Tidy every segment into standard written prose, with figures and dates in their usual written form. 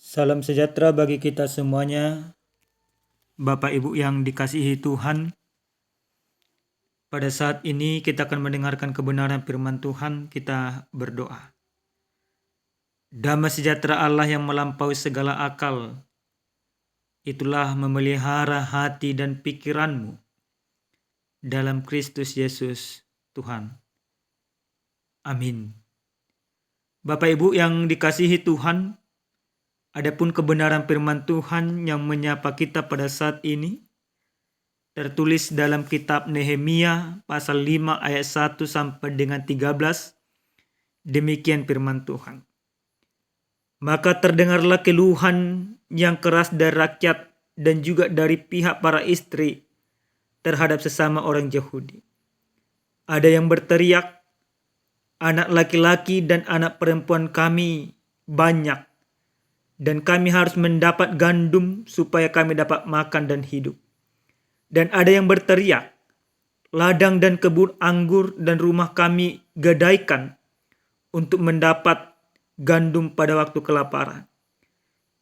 Salam sejahtera bagi kita semuanya, Bapak Ibu yang dikasihi Tuhan. Pada saat ini kita akan mendengarkan kebenaran firman Tuhan, kita berdoa. Damai sejahtera Allah yang melampaui segala akal, itulah memelihara hati dan pikiranmu dalam Kristus Yesus Tuhan. Amin. Bapak Ibu yang dikasihi Tuhan, adapun kebenaran firman Tuhan yang menyapa kita pada saat ini tertulis dalam kitab Nehemia pasal 5 ayat 1 sampai dengan 13. Demikian firman Tuhan. Maka terdengarlah keluhan yang keras dari rakyat dan juga dari pihak para istri terhadap sesama orang Yahudi. Ada yang berteriak, anak laki-laki dan anak perempuan kami banyak, dan kami harus mendapat gandum supaya kami dapat makan dan hidup. Dan ada yang berteriak, ladang dan kebun anggur dan rumah kami gadaikan untuk mendapat gandum pada waktu kelaparan.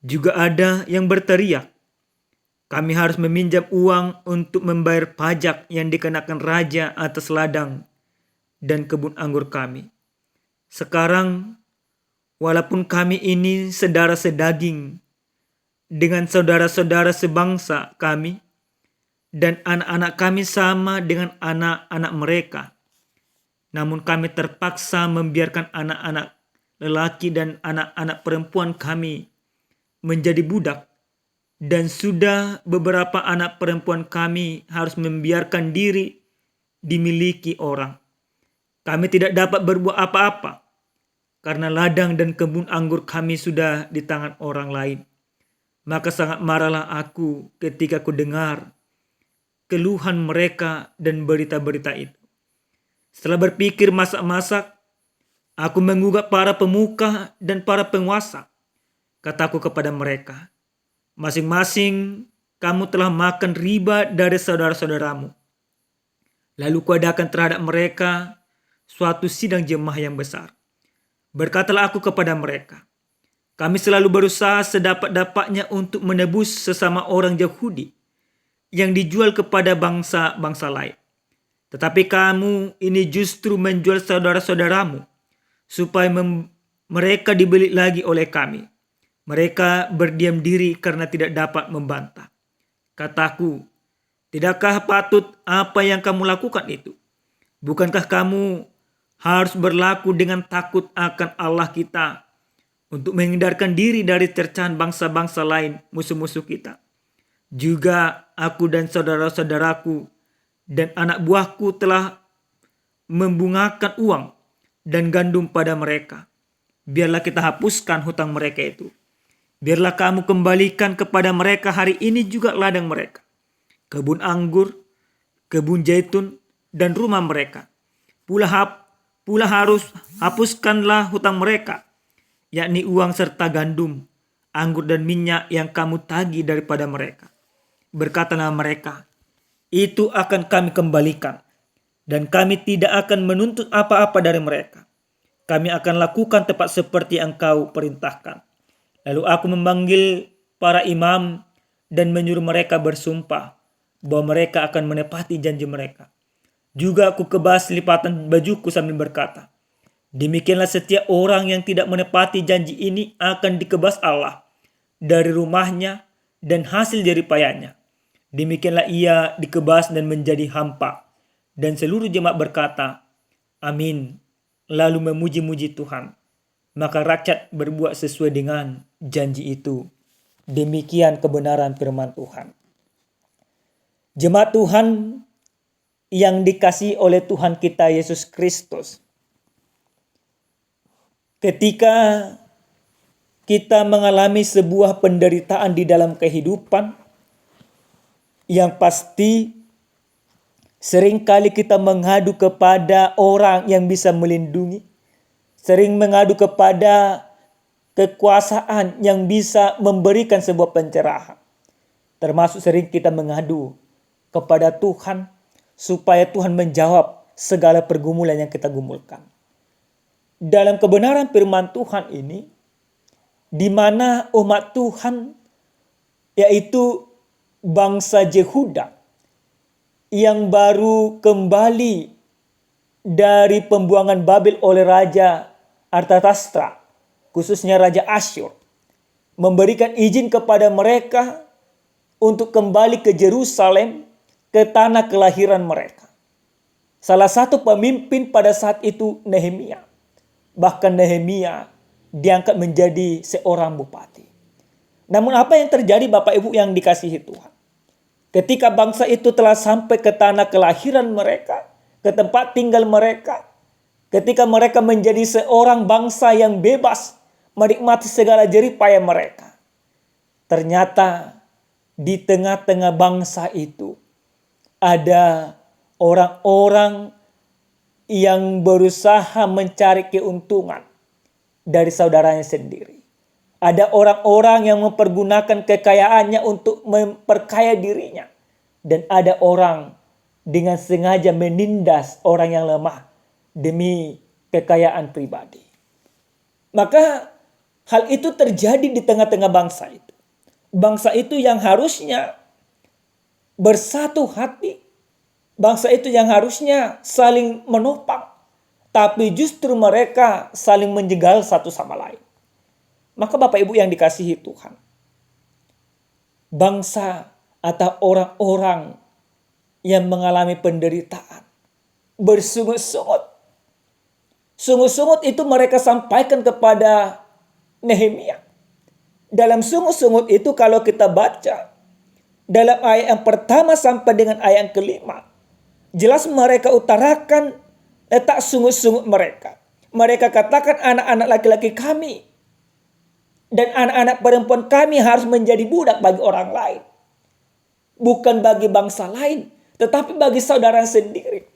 Juga ada yang berteriak, kami harus meminjam uang untuk membayar pajak yang dikenakan raja atas ladang dan kebun anggur kami. Sekarang, walaupun kami ini saudara sedaging dengan saudara-saudara sebangsa kami, dan anak-anak kami sama dengan anak-anak mereka, namun kami terpaksa membiarkan anak-anak lelaki dan anak-anak perempuan kami menjadi budak, dan sudah beberapa anak perempuan kami harus membiarkan diri dimiliki orang. Kami tidak dapat berbuat apa-apa karena ladang dan kebun anggur kami sudah di tangan orang lain. Maka sangat marahlah aku ketika ku dengar keluhan mereka dan berita-berita itu. Setelah berpikir masak-masak, aku menggugat para pemuka dan para penguasa. Kataku kepada mereka, masing-masing kamu telah makan riba dari saudara-saudaramu. Lalu kuadakan terhadap mereka suatu sidang jemaah yang besar. Berkatalah aku kepada mereka, kami selalu berusaha sedapat-dapatnya untuk menebus sesama orang Yahudi yang dijual kepada bangsa-bangsa lain. Tetapi kamu ini justru menjual saudara-saudaramu supaya mereka dibeli lagi oleh kami. Mereka berdiam diri karena tidak dapat membantah. Kataku, tidakkah patut apa yang kamu lakukan itu? Bukankah kamu harus berlaku dengan takut akan Allah kita untuk menghindarkan diri dari cercahan bangsa-bangsa lain, musuh-musuh kita? Juga aku dan saudara-saudaraku dan anak buahku telah membungakan uang dan gandum pada mereka. Biarlah kita hapuskan hutang mereka itu. Biarlah kamu kembalikan kepada mereka hari ini juga ladang mereka, kebun anggur, kebun zaitun, dan rumah mereka. Pula harus hapuskanlah hutang mereka, yakni uang serta gandum, anggur dan minyak yang kamu tagih daripada mereka. Berkatalah mereka, itu akan kami kembalikan, dan kami tidak akan menuntut apa-apa dari mereka. Kami akan lakukan tepat seperti yang kau perintahkan. Lalu aku memanggil para imam dan menyuruh mereka bersumpah bahwa mereka akan menepati janji mereka. Juga aku kebas lipatan bajuku sambil berkata, demikianlah setiap orang yang tidak menepati janji ini akan dikebas Allah dari rumahnya dan hasil jeripayanya. Demikianlah ia dikebas dan menjadi hampa. Dan seluruh jemaat berkata, amin, lalu memuji-muji Tuhan. Maka rakyat berbuat sesuai dengan janji itu. Demikian kebenaran firman Tuhan. Jemaat Tuhan yang dikasihi oleh Tuhan kita Yesus Kristus, ketika kita mengalami sebuah penderitaan di dalam kehidupan, yang pasti seringkali kita mengadu kepada orang yang bisa melindungi, sering mengadu kepada kekuasaan yang bisa memberikan sebuah pencerahan. Termasuk sering kita mengadu kepada Tuhan supaya Tuhan menjawab segala pergumulan yang kita gumulkan. Dalam kebenaran firman Tuhan ini, di mana umat Tuhan, yaitu bangsa Yehuda yang baru kembali dari pembuangan Babel oleh Raja Artasastra, khususnya Raja Asyur, memberikan izin kepada mereka untuk kembali ke Yerusalem, ke tanah kelahiran mereka. Salah satu pemimpin pada saat itu Nehemia. Bahkan Nehemia diangkat menjadi seorang bupati. Namun apa yang terjadi Bapak Ibu yang dikasihi Tuhan? Ketika bangsa itu telah sampai ke tanah kelahiran mereka, ke tempat tinggal mereka, ketika mereka menjadi seorang bangsa yang bebas menikmati segala jeripaya mereka, ternyata di tengah-tengah bangsa itu ada orang-orang yang berusaha mencari keuntungan dari saudaranya sendiri. Ada orang-orang yang mempergunakan kekayaannya untuk memperkaya dirinya. Dan ada orang dengan sengaja menindas orang yang lemah demi kekayaan pribadi. Maka hal itu terjadi di tengah-tengah bangsa itu. Bangsa itu yang harusnya bersatu hati. Bangsa itu yang harusnya saling menopang. Tapi justru mereka saling menjegal satu sama lain. Maka Bapak Ibu yang dikasihi Tuhan, bangsa atau orang-orang yang mengalami penderitaan bersungut-sungut. Sungut-sungut itu mereka sampaikan kepada Nehemia. Dalam sungut-sungut itu kalau kita baca dalam ayat yang pertama sampai dengan ayat yang kelima, jelas mereka utarakan letak sungut-sungut mereka. Mereka katakan anak-anak laki-laki kami dan anak-anak perempuan kami harus menjadi budak bagi orang lain. Bukan bagi bangsa lain, tetapi bagi saudara sendiri.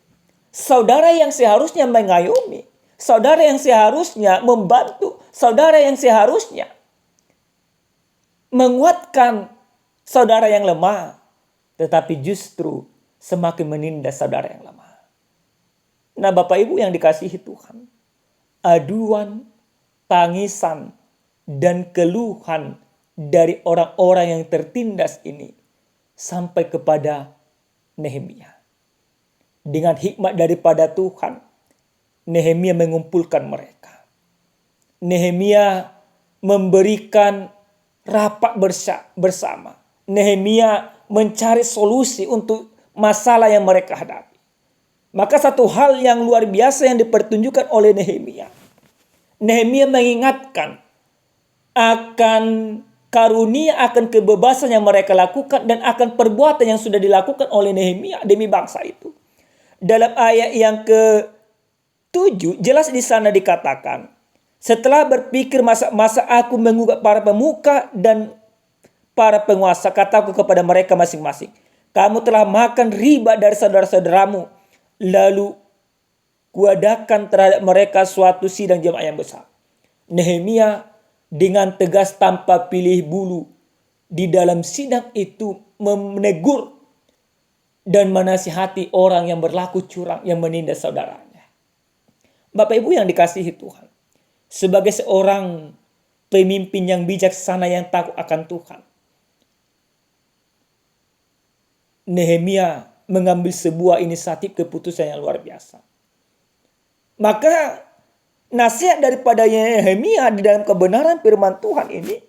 Saudara yang seharusnya mengayomi, saudara yang seharusnya membantu, saudara yang seharusnya menguatkan saudara yang lemah, tetapi justru semakin menindas saudara yang lemah. Nah, Bapak Ibu yang dikasihi Tuhan, aduan, tangisan, dan keluhan dari orang-orang yang tertindas ini sampai kepada Nehemia. Dengan hikmat daripada Tuhan, Nehemia mengumpulkan mereka. Nehemia memberikan rapat bersama. Nehemia mencari solusi untuk masalah yang mereka hadapi. Maka satu hal yang luar biasa yang dipertunjukkan oleh Nehemia. Nehemia mengingatkan akan karunia, akan kebebasan yang mereka lakukan dan akan perbuatan yang sudah dilakukan oleh Nehemia demi bangsa itu. Dalam ayat yang ke-7 jelas di sana dikatakan, setelah berpikir masa aku menggugat para pemuka dan para penguasa, kataku kepada mereka masing-masing, kamu telah makan riba dari saudara-saudaramu, lalu kuadakan terhadap mereka suatu sidang jemaah yang besar. Nehemia dengan tegas tanpa pilih bulu di dalam sidang itu menegur dan menasihati orang yang berlaku curang, yang menindas saudaranya. Bapak Ibu yang dikasihi Tuhan, sebagai seorang pemimpin yang bijaksana yang takut akan Tuhan, Nehemia mengambil sebuah inisiatif keputusan yang luar biasa. Maka nasihat daripada Nehemia di dalam kebenaran firman Tuhan ini,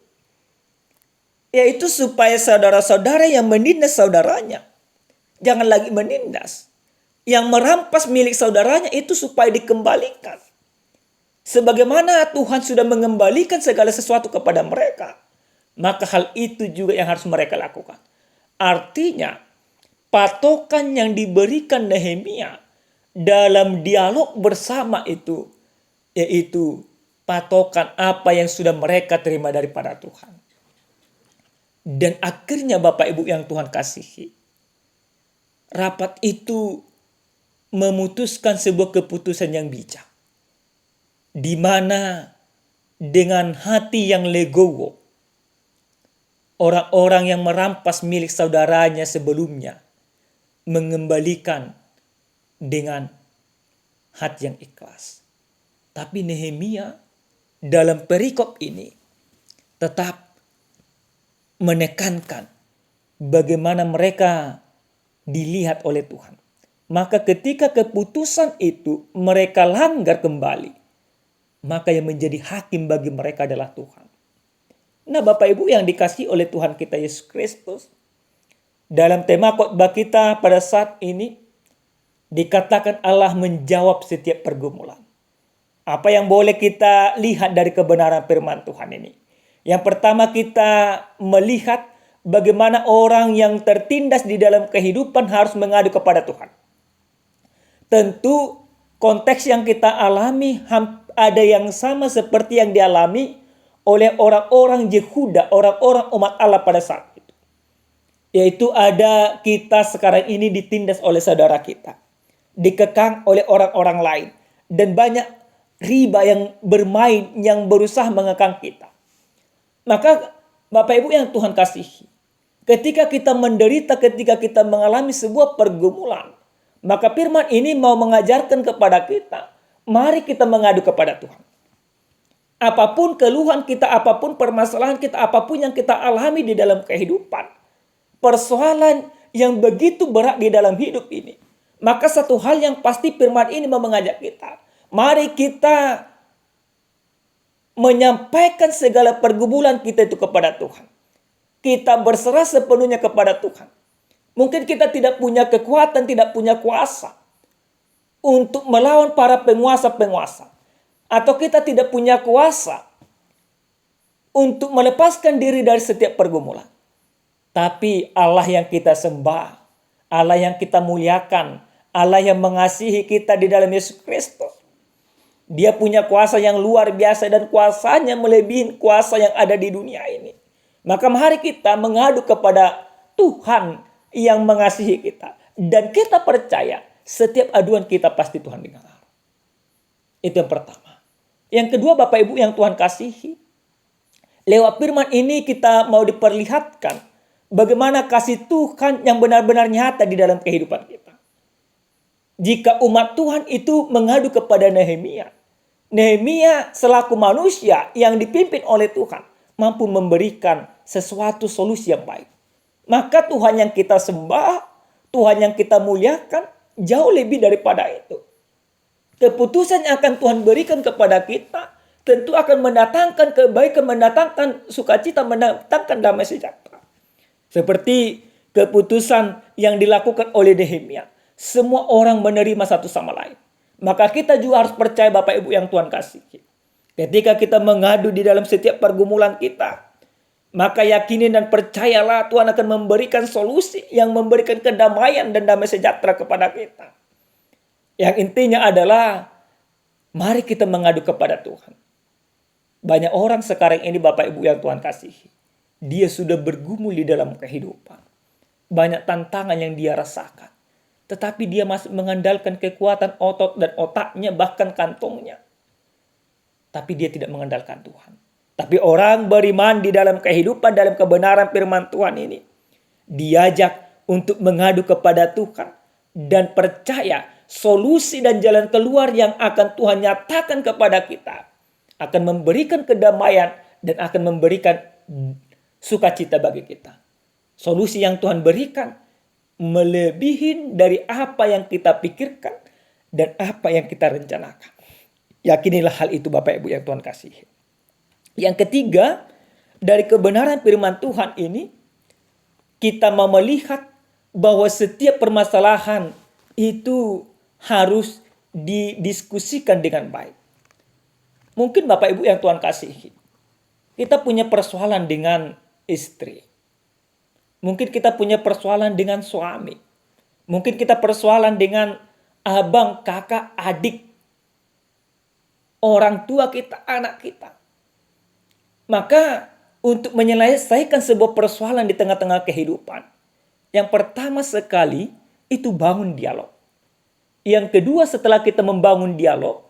yaitu supaya saudara-saudara yang menindas saudaranya jangan lagi menindas. Yang merampas milik saudaranya itu supaya dikembalikan. Sebagaimana Tuhan sudah mengembalikan segala sesuatu kepada mereka, maka hal itu juga yang harus mereka lakukan. Artinya, patokan yang diberikan Nehemia dalam dialog bersama itu, yaitu patokan apa yang sudah mereka terima daripada Tuhan. Dan akhirnya Bapak Ibu yang Tuhan kasihi, rapat itu memutuskan sebuah keputusan yang bijak, di mana dengan hati yang legowo, orang-orang yang merampas milik saudaranya sebelumnya mengembalikan dengan hati yang ikhlas. Tapi Nehemia dalam perikop ini tetap menekankan bagaimana mereka dilihat oleh Tuhan. Maka ketika keputusan itu mereka langgar kembali, maka yang menjadi hakim bagi mereka adalah Tuhan. Nah, Bapak Ibu yang dikasihi oleh Tuhan kita Yesus Kristus, dalam tema khotbah kita pada saat ini dikatakan Allah menjawab setiap pergumulan. Apa yang boleh kita lihat dari kebenaran firman Tuhan ini? Yang pertama, kita melihat bagaimana orang yang tertindas di dalam kehidupan harus mengadu kepada Tuhan. Tentu konteks yang kita alami ada yang sama seperti yang dialami oleh orang-orang Yehuda, orang-orang umat Allah pada saat itu. Yaitu ada kita sekarang ini ditindas oleh saudara kita, dikekang oleh orang-orang lain, dan banyak riba yang bermain yang berusaha mengekang kita. Maka Bapak Ibu yang Tuhan kasihi, ketika kita menderita, ketika kita mengalami sebuah pergumulan, maka firman ini mau mengajarkan kepada kita, mari kita mengadu kepada Tuhan. Apapun keluhan kita, apapun permasalahan kita, apapun yang kita alami di dalam kehidupan, persoalan yang begitu berat di dalam hidup ini, maka satu hal yang pasti firman ini mau mengajak kita, mari kita menyampaikan segala pergumulan kita itu kepada Tuhan. Kita berserah sepenuhnya kepada Tuhan. Mungkin kita tidak punya kekuatan, tidak punya kuasa untuk melawan para penguasa-penguasa. Atau kita tidak punya kuasa untuk melepaskan diri dari setiap pergumulan. Tapi Allah yang kita sembah, Allah yang kita muliakan, Allah yang mengasihi kita di dalam Yesus Kristus, Dia punya kuasa yang luar biasa dan kuasanya melebihi kuasa yang ada di dunia ini. Maka mari kita mengadu kepada Tuhan yang mengasihi kita. Dan kita percaya setiap aduan kita pasti Tuhan dengar. Itu yang pertama. Yang kedua, Bapak Ibu yang Tuhan kasihi, lewat firman ini kita mau diperlihatkan bagaimana kasih Tuhan yang benar-benar nyata di dalam kehidupan kita. Jika umat Tuhan itu mengadu kepada Nehemia, Nehemia selaku manusia yang dipimpin oleh Tuhan mampu memberikan sesuatu solusi yang baik. Maka Tuhan yang kita sembah, Tuhan yang kita muliakan, jauh lebih daripada itu. Keputusan yang akan Tuhan berikan kepada kita tentu akan mendatangkan kebaikan, mendatangkan sukacita, mendatangkan damai sejahtera. Seperti keputusan yang dilakukan oleh Nehemia. Semua orang menerima satu sama lain. Maka kita juga harus percaya Bapak Ibu yang Tuhan kasihi. Ketika kita mengadu di dalam setiap pergumulan kita, maka yakini dan percayalah Tuhan akan memberikan solusi yang memberikan kedamaian dan damai sejahtera kepada kita. Yang intinya adalah mari kita mengadu kepada Tuhan. Banyak orang sekarang ini Bapak Ibu yang Tuhan kasihi, dia sudah bergumul di dalam kehidupan. Banyak tantangan yang dia rasakan. Tetapi dia masih mengandalkan kekuatan otot dan otaknya, bahkan kantongnya. Tapi dia tidak mengandalkan Tuhan. Tapi orang beriman di dalam kehidupan, dalam kebenaran firman Tuhan ini, diajak untuk mengadu kepada Tuhan dan percaya solusi dan jalan keluar yang akan Tuhan nyatakan kepada kita akan memberikan kedamaian dan akan memberikan sukacita bagi kita. Solusi yang Tuhan berikan melebihi dari apa yang kita pikirkan dan apa yang kita rencanakan. Yakinilah hal itu Bapak Ibu yang Tuhan kasihi. Yang ketiga, dari kebenaran firman Tuhan ini, kita mau melihat bahwa setiap permasalahan itu harus didiskusikan dengan baik. Mungkin Bapak Ibu yang Tuhan kasihi, kita punya persoalan dengan istri. Mungkin kita punya persoalan dengan suami. Mungkin kita persoalan dengan abang, kakak, adik, orang tua kita, anak kita. Maka untuk menyelesaikan sebuah persoalan di tengah-tengah kehidupan, yang pertama sekali itu bangun dialog. Yang kedua, setelah kita membangun dialog,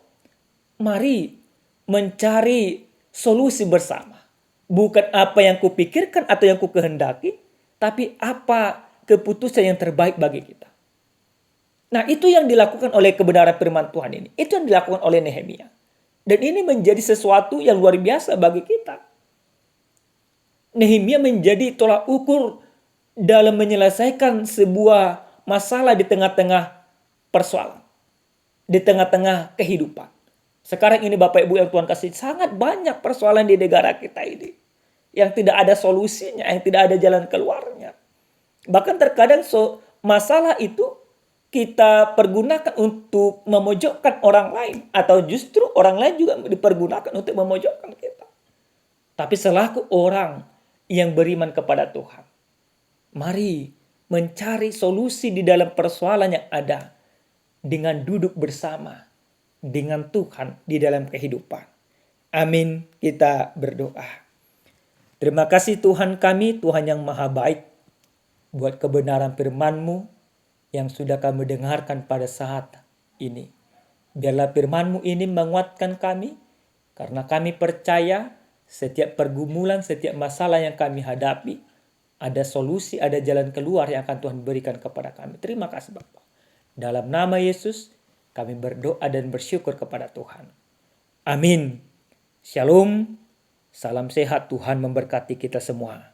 mari mencari solusi bersama. Bukan apa yang kupikirkan atau yang kukehendaki, tapi apa keputusan yang terbaik bagi kita. Nah, itu yang dilakukan oleh kebenaran firman Tuhan ini. Itu yang dilakukan oleh Nehemia. Dan ini menjadi sesuatu yang luar biasa bagi kita. Nehemia menjadi tolak ukur dalam menyelesaikan sebuah masalah di tengah-tengah persoalan, di tengah-tengah kehidupan. Sekarang ini Bapak Ibu yang Tuhan kasih, sangat banyak persoalan di negara kita ini yang tidak ada solusinya, yang tidak ada jalan keluarnya. Bahkan terkadang masalah itu kita pergunakan untuk memojokkan orang lain, atau justru orang lain juga dipergunakan untuk memojokkan kita. Tapi selaku orang yang beriman kepada Tuhan, mari mencari solusi di dalam persoalan yang ada dengan duduk bersama dengan Tuhan di dalam kehidupan. Amin. Kita berdoa. Terima kasih Tuhan kami, Tuhan yang maha baik, buat kebenaran firman-Mu yang sudah kami dengarkan pada saat ini. Biarlah firman-Mu ini menguatkan kami, karena kami percaya setiap pergumulan, setiap masalah yang kami hadapi, ada solusi, ada jalan keluar yang akan Tuhan berikan kepada kami. Terima kasih Bapa. Dalam nama Yesus, kami berdoa dan bersyukur kepada Tuhan. Amin. Shalom. Salam sehat, Tuhan memberkati kita semua.